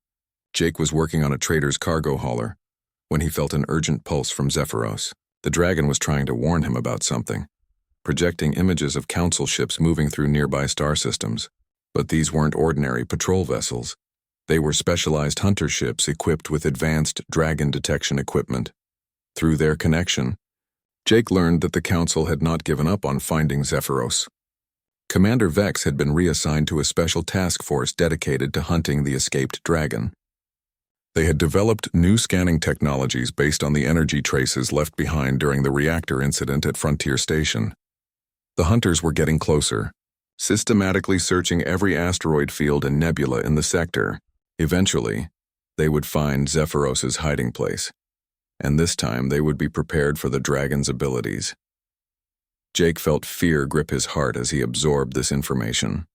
Jake was working on a trader's cargo hauler when he felt an urgent pulse from Zephyros. The dragon was trying to warn him about something, projecting images of council ships moving through nearby star systems. But these weren't ordinary patrol vessels. They were specialized hunter ships equipped with advanced dragon detection equipment. Through their connection, Jake learned that the council had not given up on finding Zephyros. Commander Vex had been reassigned to a special task force dedicated to hunting the escaped dragon. They had developed new scanning technologies based on the energy traces left behind during the reactor incident at Frontier Station. The hunters were getting closer, systematically searching every asteroid field and nebula in the sector. Eventually, they would find Zephyros's hiding place, and this time they would be prepared for the dragon's abilities. Jake felt fear grip his heart as he absorbed this information.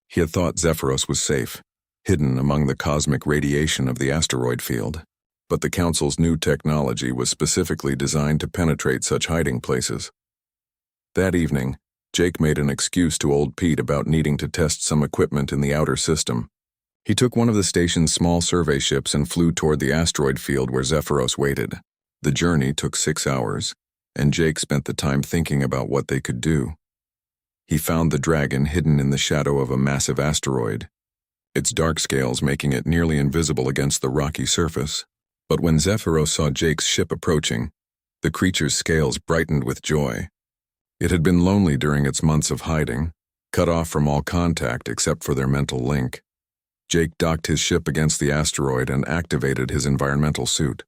He had thought Zephyros was safe, hidden among the cosmic radiation of the asteroid field, but the Council's new technology was specifically designed to penetrate such hiding places. That evening, Jake made an excuse to old Pete about needing to test some equipment in the outer system. He took one of the station's small survey ships and flew toward the asteroid field where Zephyros waited. The journey took 6 hours, and Jake spent the time thinking about what they could do. He found the dragon hidden in the shadow of a massive asteroid, its dark scales making it nearly invisible against the rocky surface. But when Zephyros saw Jake's ship approaching, the creature's scales brightened with joy. It had been lonely during its months of hiding, cut off from all contact except for their mental link. Jake docked his ship against the asteroid and activated his environmental suit.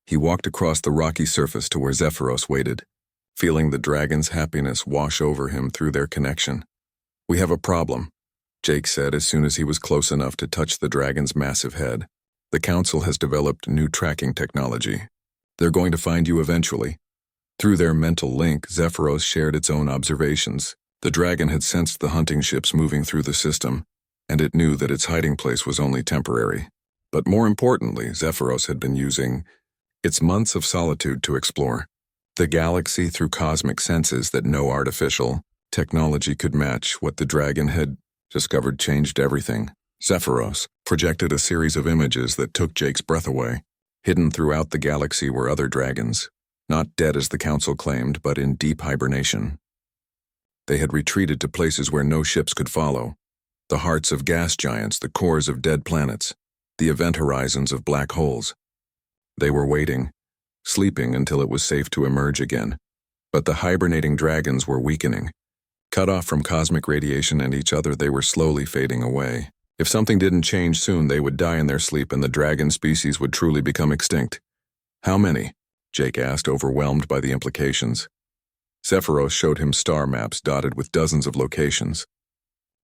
He walked across the rocky surface to where Zephyros waited, feeling the dragon's happiness wash over him through their connection. "We have a problem," Jake said as soon as he was close enough to touch the dragon's massive head. "The Council has developed new tracking technology. They're going to find you eventually." Through their mental link, Zephyros shared its own observations. The dragon had sensed the hunting ships moving through the system, and it knew that its hiding place was only temporary. But more importantly, Zephyros had been using its months of solitude to explore the galaxy through cosmic senses that no artificial technology could match. What the dragon had discovered changed everything. Zephyros projected a series of images that took Jake's breath away. Hidden throughout the galaxy were other dragons, not dead as the Council claimed, but in deep hibernation. They had retreated to places where no ships could follow, the hearts of gas giants, the cores of dead planets, the event horizons of black holes. They were waiting, sleeping until it was safe to emerge again. But the hibernating dragons were weakening. Cut off from cosmic radiation and each other, they were slowly fading away. If something didn't change soon, they would die in their sleep and the dragon species would truly become extinct. "How many?" Jake asked, overwhelmed by the implications. Zephyros showed him star maps dotted with dozens of locations.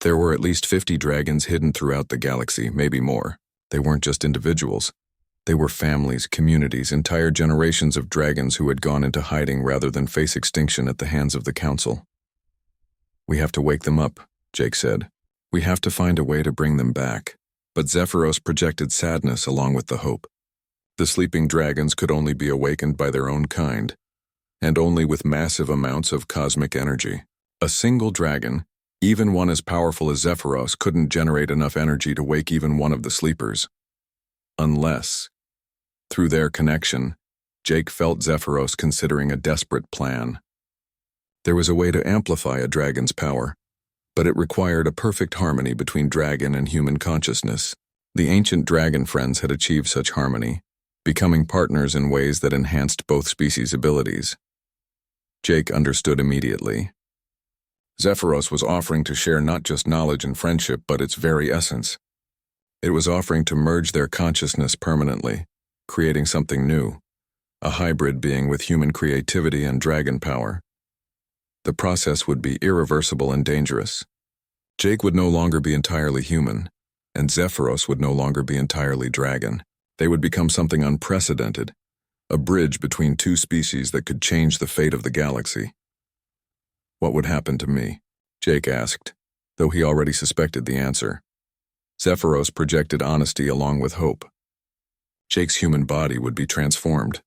There were at least 50 dragons hidden throughout the galaxy, maybe more. They weren't just individuals. They were families, communities, entire generations of dragons who had gone into hiding rather than face extinction at the hands of the Council. "We have to wake them up," Jake said. "We have to find a way to bring them back." But Zephyros projected sadness along with the hope. The sleeping dragons could only be awakened by their own kind, and only with massive amounts of cosmic energy. A single dragon, even one as powerful as Zephyros, couldn't generate enough energy to wake even one of the sleepers. Unless, through their connection, Jake felt Zephyros considering a desperate plan. There was a way to amplify a dragon's power, but it required a perfect harmony between dragon and human consciousness. The ancient dragon friends had achieved such harmony, becoming partners in ways that enhanced both species' abilities. Jake understood immediately. Zephyros was offering to share not just knowledge and friendship, but its very essence. It was offering to merge their consciousness permanently, creating something new, a hybrid being with human creativity and dragon power. The process would be irreversible and dangerous. Jake would no longer be entirely human, and Zephyros would no longer be entirely dragon. They would become something unprecedented, a bridge between two species that could change the fate of the galaxy. What would happen to me? Jake asked, though he already suspected the answer. Zephyros projected honesty along with hope. Jake's human body would be transformed,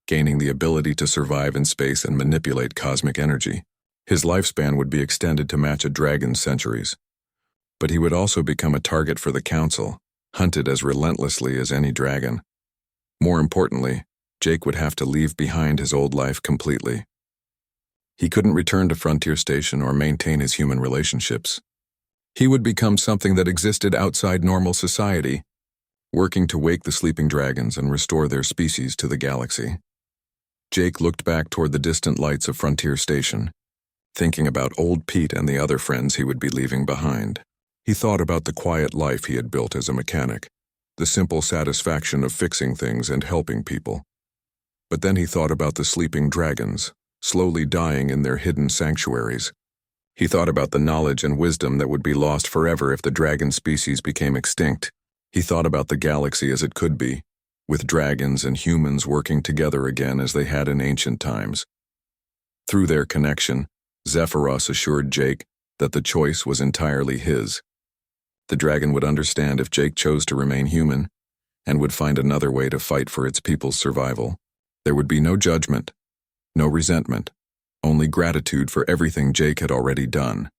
gaining the ability to survive in space and manipulate cosmic energy. His lifespan would be extended to match a dragon's centuries. But he would also become a target for the Council, hunted as relentlessly as any dragon. More importantly, Jake would have to leave behind his old life completely. He couldn't return to Frontier Station or maintain his human relationships. He would become something that existed outside normal society, working to wake the sleeping dragons and restore their species to the galaxy. Jake looked back toward the distant lights of Frontier Station, thinking about old Pete and the other friends he would be leaving behind. He thought about the quiet life he had built as a mechanic, the simple satisfaction of fixing things and helping people. But then he thought about the sleeping dragons, slowly dying in their hidden sanctuaries. He thought about the knowledge and wisdom that would be lost forever if the dragon species became extinct. He thought about the galaxy as it could be, with dragons and humans working together again as they had in ancient times. Through their connection, Zephyros assured Jake that the choice was entirely his. The dragon would understand if Jake chose to remain human, and would find another way to fight for its people's survival. There would be no judgment, no resentment, only gratitude for everything Jake had already done.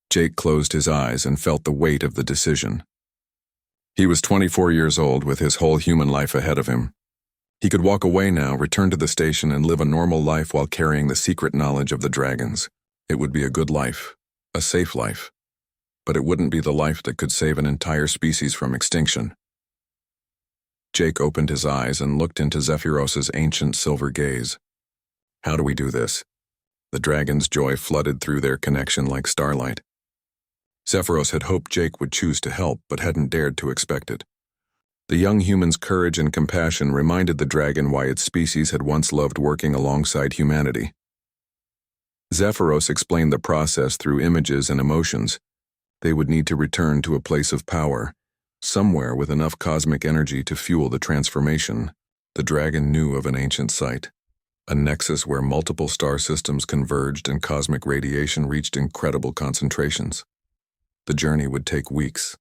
Jake closed his eyes and felt the weight of the decision. He was 24 years old with his whole human life ahead of him. He could walk away now, return to the station, and live a normal life while carrying the secret knowledge of the dragons. It would be a good life, a safe life, but it wouldn't be the life that could save an entire species from extinction. Jake opened his eyes and looked into Zephyros's ancient silver gaze. How do we do this? The dragon's joy flooded through their connection like starlight. Zephyros had hoped Jake would choose to help, but hadn't dared to expect it. The young human's courage and compassion reminded the dragon why its species had once loved working alongside humanity. Zephyros explained the process through images and emotions. They would need to return to a place of power, somewhere with enough cosmic energy to fuel the transformation. The dragon knew of an ancient site, a nexus where multiple star systems converged and cosmic radiation reached incredible concentrations. The journey would take weeks,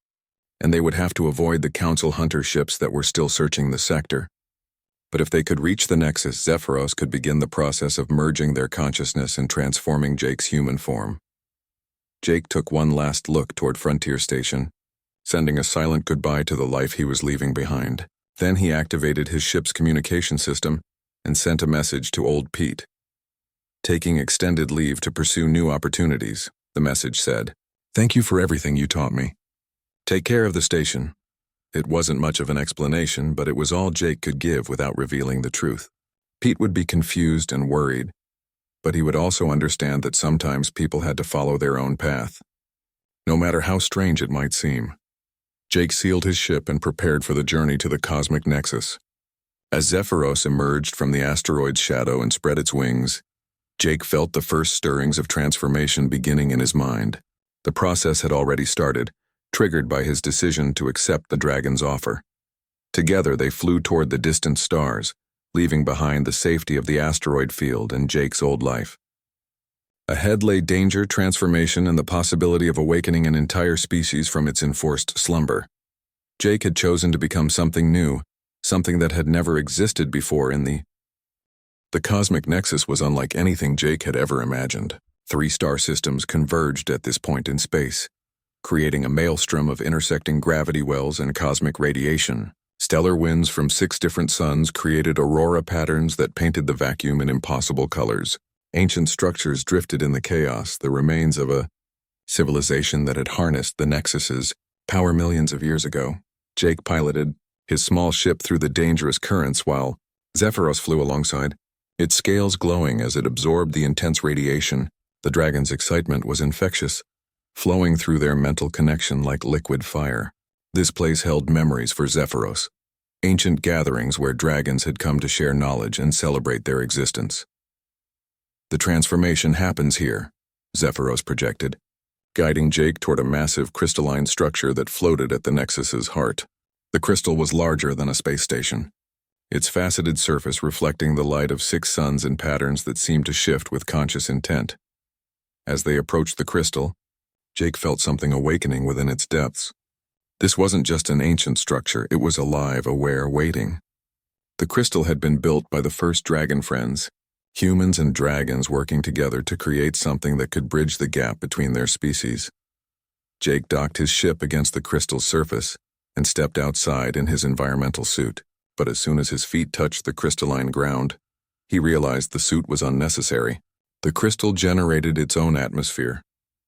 and they would have to avoid the Council hunter ships that were still searching the sector. But if they could reach the nexus, Zephyros could begin the process of merging their consciousness and transforming Jake's human form. Jake took one last look toward Frontier Station, sending a silent goodbye to the life he was leaving behind. Then he activated his ship's communication system and sent a message to old Pete. Taking extended leave to pursue new opportunities, the message said, "Thank you for everything you taught me. Take care of the station." It wasn't much of an explanation, but it was all Jake could give without revealing the truth. Pete would be confused and worried, but he would also understand that sometimes people had to follow their own path, no matter how strange it might seem. Jake sealed his ship and prepared for the journey to the cosmic nexus. As Zephyros emerged from the asteroid's shadow and spread its wings, Jake felt the first stirrings of transformation beginning in his mind. The process had already started, triggered by his decision to accept the dragon's offer. Together they flew toward the distant stars, leaving behind the safety of the asteroid field and Jake's old life. Ahead lay danger, transformation, and the possibility of awakening an entire species from its enforced slumber. Jake had chosen to become something new, something that had never existed before in the cosmic nexus was unlike anything Jake had ever imagined. 3 star systems converged at this point in space, creating a maelstrom of intersecting gravity wells and cosmic radiation. Stellar winds from 6 different suns created aurora patterns that painted the vacuum in impossible colors. Ancient structures drifted in the chaos, the remains of a civilization that had harnessed the Nexus's power millions of years ago. Jake piloted his small ship through the dangerous currents while Zephyros flew alongside, its scales glowing as it absorbed the intense radiation. The dragon's excitement was infectious, flowing through their mental connection like liquid fire. This place held memories for Zephyros, ancient gatherings where dragons had come to share knowledge and celebrate their existence. The transformation happens here, Zephyros projected, guiding Jake toward a massive crystalline structure that floated at the Nexus's heart. The crystal was larger than a space station, its faceted surface reflecting the light of 6 suns in patterns that seemed to shift with conscious intent. As they approached the crystal, Jake felt something awakening within its depths. This wasn't just an ancient structure, it was alive, aware, waiting. The crystal had been built by the first dragon friends, humans and dragons working together to create something that could bridge the gap between their species. Jake docked his ship against the crystal's surface and stepped outside in his environmental suit, but as soon as his feet touched the crystalline ground, he realized the suit was unnecessary. The crystal generated its own atmosphere,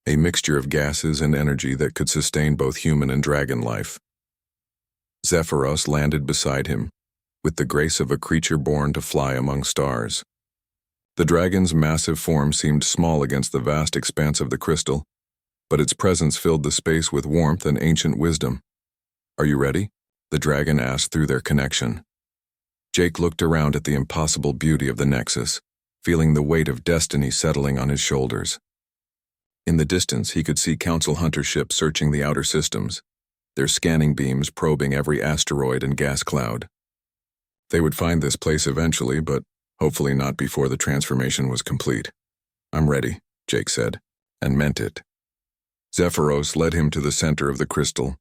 a mixture of gases and energy that could sustain both human and dragon life. Zephyros landed beside him, with the grace of a creature born to fly among stars. The dragon's massive form seemed small against the vast expanse of the crystal, but its presence filled the space with warmth and ancient wisdom. "Are you ready?" the dragon asked through their connection. Jake looked around at the impossible beauty of the Nexus, feeling the weight of destiny settling on his shoulders. In the distance, he could see Council Hunter ships searching the outer systems, their scanning beams probing every asteroid and gas cloud. They would find this place eventually, but hopefully not before the transformation was complete. "I'm ready," Jake said, and meant it. Zephyros led him to the center of the crystal,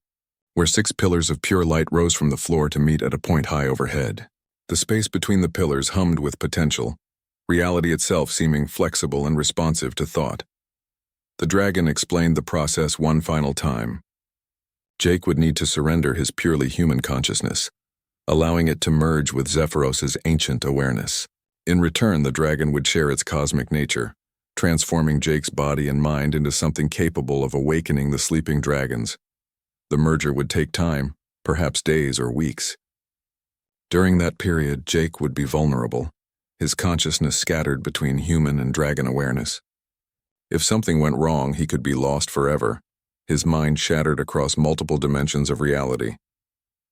where 6 pillars of pure light rose from the floor to meet at a point high overhead. The space between the pillars hummed with potential, reality itself seeming flexible and responsive to thought. The dragon explained the process one final time. Jake would need to surrender his purely human consciousness, allowing it to merge with Zephyros's ancient awareness. In return, the dragon would share its cosmic nature, transforming Jake's body and mind into something capable of awakening the sleeping dragons. The merger would take time, perhaps days or weeks. During that period, Jake would be vulnerable, his consciousness scattered between human and dragon awareness. If something went wrong, he could be lost forever, his mind shattered across multiple dimensions of reality.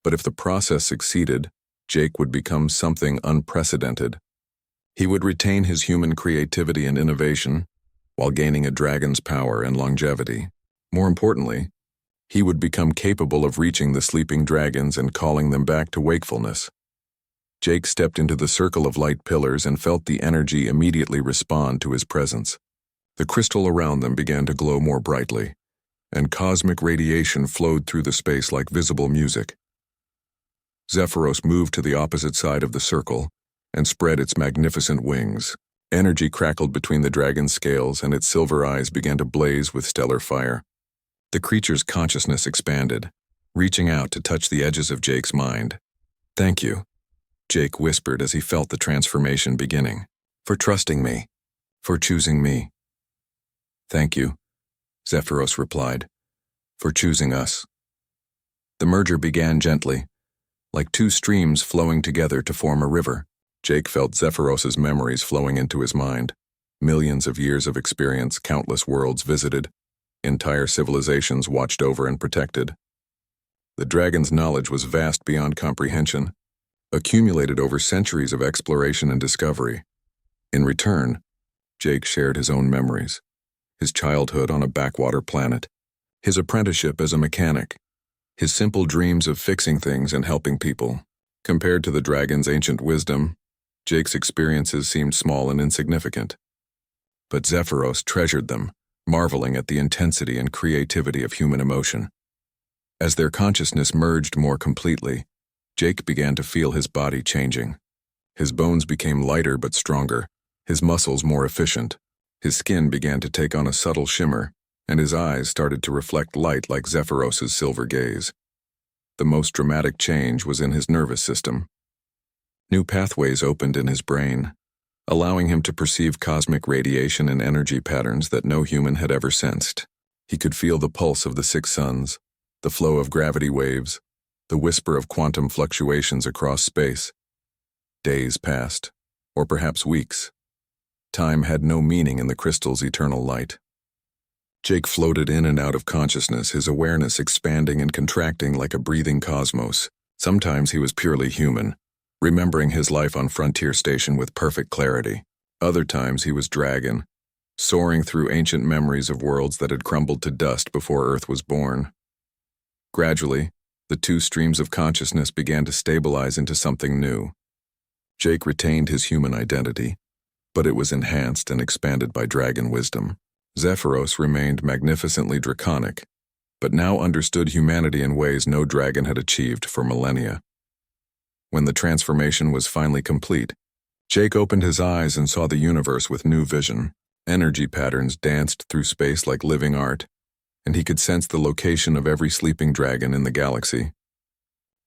But if the process succeeded, Jake would become something unprecedented. He would retain his human creativity and innovation, while gaining a dragon's power and longevity. More importantly, he would become capable of reaching the sleeping dragons and calling them back to wakefulness. Jake stepped into the circle of light pillars and felt the energy immediately respond to his presence. The crystal around them began to glow more brightly, and cosmic radiation flowed through the space like visible music. Zephyros moved to the opposite side of the circle and spread its magnificent wings. Energy crackled between the dragon's scales, and its silver eyes began to blaze with stellar fire. The creature's consciousness expanded, reaching out to touch the edges of Jake's mind. "Thank you," Jake whispered as he felt the transformation beginning. "For trusting me, for choosing me." "Thank you," Zephyros replied, "for choosing us." The merger began gently, like 2 streams flowing together to form a river. Jake felt Zephyros's memories flowing into his mind. Millions of years of experience, countless worlds visited, entire civilizations watched over and protected. The dragon's knowledge was vast beyond comprehension, accumulated over centuries of exploration and discovery. In return, Jake shared his own memories. His childhood on a backwater planet, his apprenticeship as a mechanic, his simple dreams of fixing things and helping people. Compared to the dragon's ancient wisdom, Jake's experiences seemed small and insignificant. But Zephyros treasured them, marveling at the intensity and creativity of human emotion. As their consciousness merged more completely, Jake began to feel his body changing. His bones became lighter but stronger, his muscles more efficient. His skin began to take on a subtle shimmer, and his eyes started to reflect light like Zephyros's silver gaze. The most dramatic change was in his nervous system. New pathways opened in his brain, allowing him to perceive cosmic radiation and energy patterns that no human had ever sensed. He could feel the pulse of the 6 suns, the flow of gravity waves, the whisper of quantum fluctuations across space. Days passed, or perhaps weeks. Time had no meaning in the crystal's eternal light. Jake floated in and out of consciousness, his awareness expanding and contracting like a breathing cosmos. Sometimes he was purely human, remembering his life on Frontier Station with perfect clarity. Other times he was dragon, soaring through ancient memories of worlds that had crumbled to dust before Earth was born. Gradually, the two streams of consciousness began to stabilize into something new. Jake retained his human identity, but it was enhanced and expanded by dragon wisdom. Zephyros remained magnificently draconic, but now understood humanity in ways no dragon had achieved for millennia. When the transformation was finally complete, Jake opened his eyes and saw the universe with new vision. Energy patterns danced through space like living art, and he could sense the location of every sleeping dragon in the galaxy.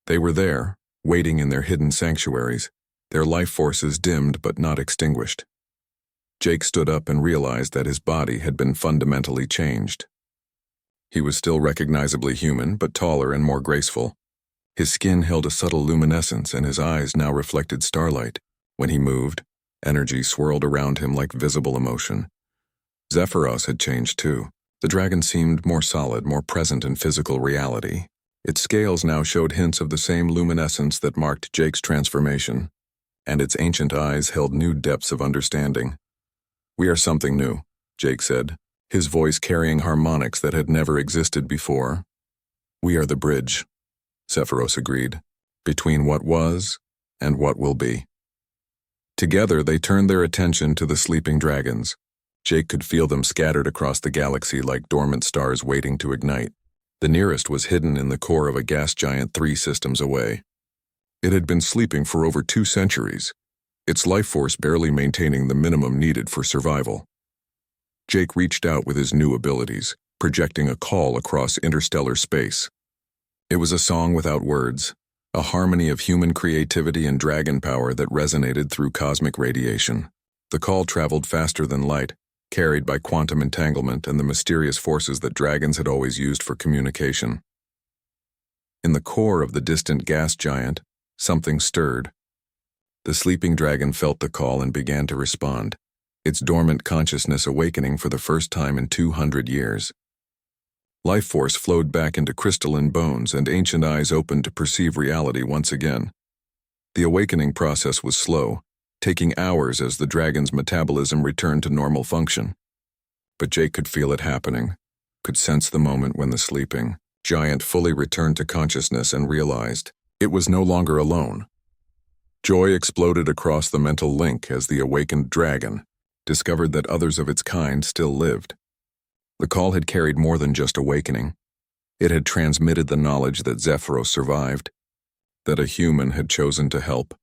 They were there, waiting in their hidden sanctuaries, their life forces dimmed but not extinguished. Jake stood up and realized that his body had been fundamentally changed. He was still recognizably human, but taller and more graceful. His skin held a subtle luminescence, and his eyes now reflected starlight. When he moved, energy swirled around him like visible emotion. Zephyros had changed too. The dragon seemed more solid, more present in physical reality. Its scales now showed hints of the same luminescence that marked Jake's transformation, and its ancient eyes held new depths of understanding. "We are something new," Jake said, his voice carrying harmonics that had never existed before. "We are the bridge," Zephyros agreed, "between what was and what will be." Together, they turned their attention to the sleeping dragons. Jake could feel them scattered across the galaxy like dormant stars waiting to ignite. The nearest was hidden in the core of a gas giant 3 systems away. It had been sleeping for over 2 centuries, its life force barely maintaining the minimum needed for survival. Jake reached out with his new abilities, projecting a call across interstellar space. It was a song without words, a harmony of human creativity and dragon power that resonated through cosmic radiation. The call traveled faster than light, carried by quantum entanglement and the mysterious forces that dragons had always used for communication. In the core of the distant gas giant, something stirred. The sleeping dragon felt the call and began to respond, its dormant consciousness awakening for the first time in 200 years. Life force flowed back into crystalline bones, and ancient eyes opened to perceive reality once again. The awakening process was slow, taking hours as the dragon's metabolism returned to normal function. But Jake could feel it happening, could sense the moment when the sleeping giant fully returned to consciousness and realized it was no longer alone. Joy exploded across the mental link as the awakened dragon discovered that others of its kind still lived. The call had carried more than just awakening. It had transmitted the knowledge that Zephyros survived, that a human had chosen to help,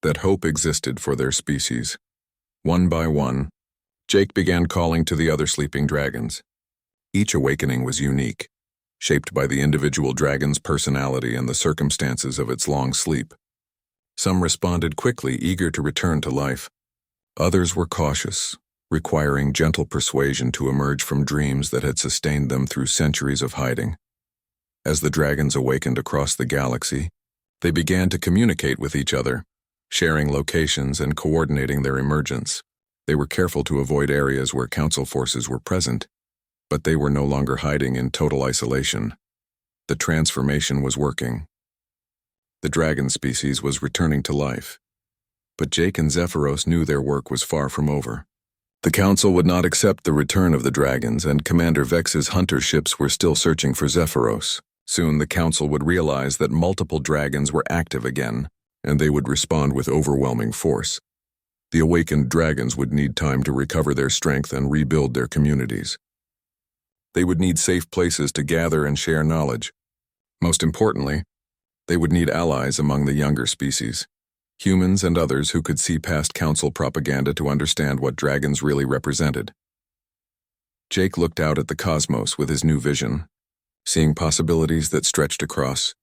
that hope existed for their species. One by one, Jake began calling to the other sleeping dragons. Each awakening was unique, shaped by the individual dragon's personality and the circumstances of its long sleep. Some responded quickly, eager to return to life. Others were cautious, requiring gentle persuasion to emerge from dreams that had sustained them through centuries of hiding. As the dragons awakened across the galaxy, they began to communicate with each other, sharing locations and coordinating their emergence. They were careful to avoid areas where council forces were present, but they were no longer hiding in total isolation. The transformation was working. The dragon species was returning to life, but Jake and Zephyros knew their work was far from over. The council would not accept the return of the dragons, and Commander Vex's hunter ships were still searching for Zephyros. Soon the council would realize that multiple dragons were active again, and they would respond with overwhelming force. The awakened dragons would need time to recover their strength and rebuild their communities. They would need safe places to gather and share knowledge. Most importantly, they would need allies among the younger species, humans and others who could see past council propaganda to understand what dragons really represented. Jake looked out at the cosmos with his new vision, seeing possibilities that stretched across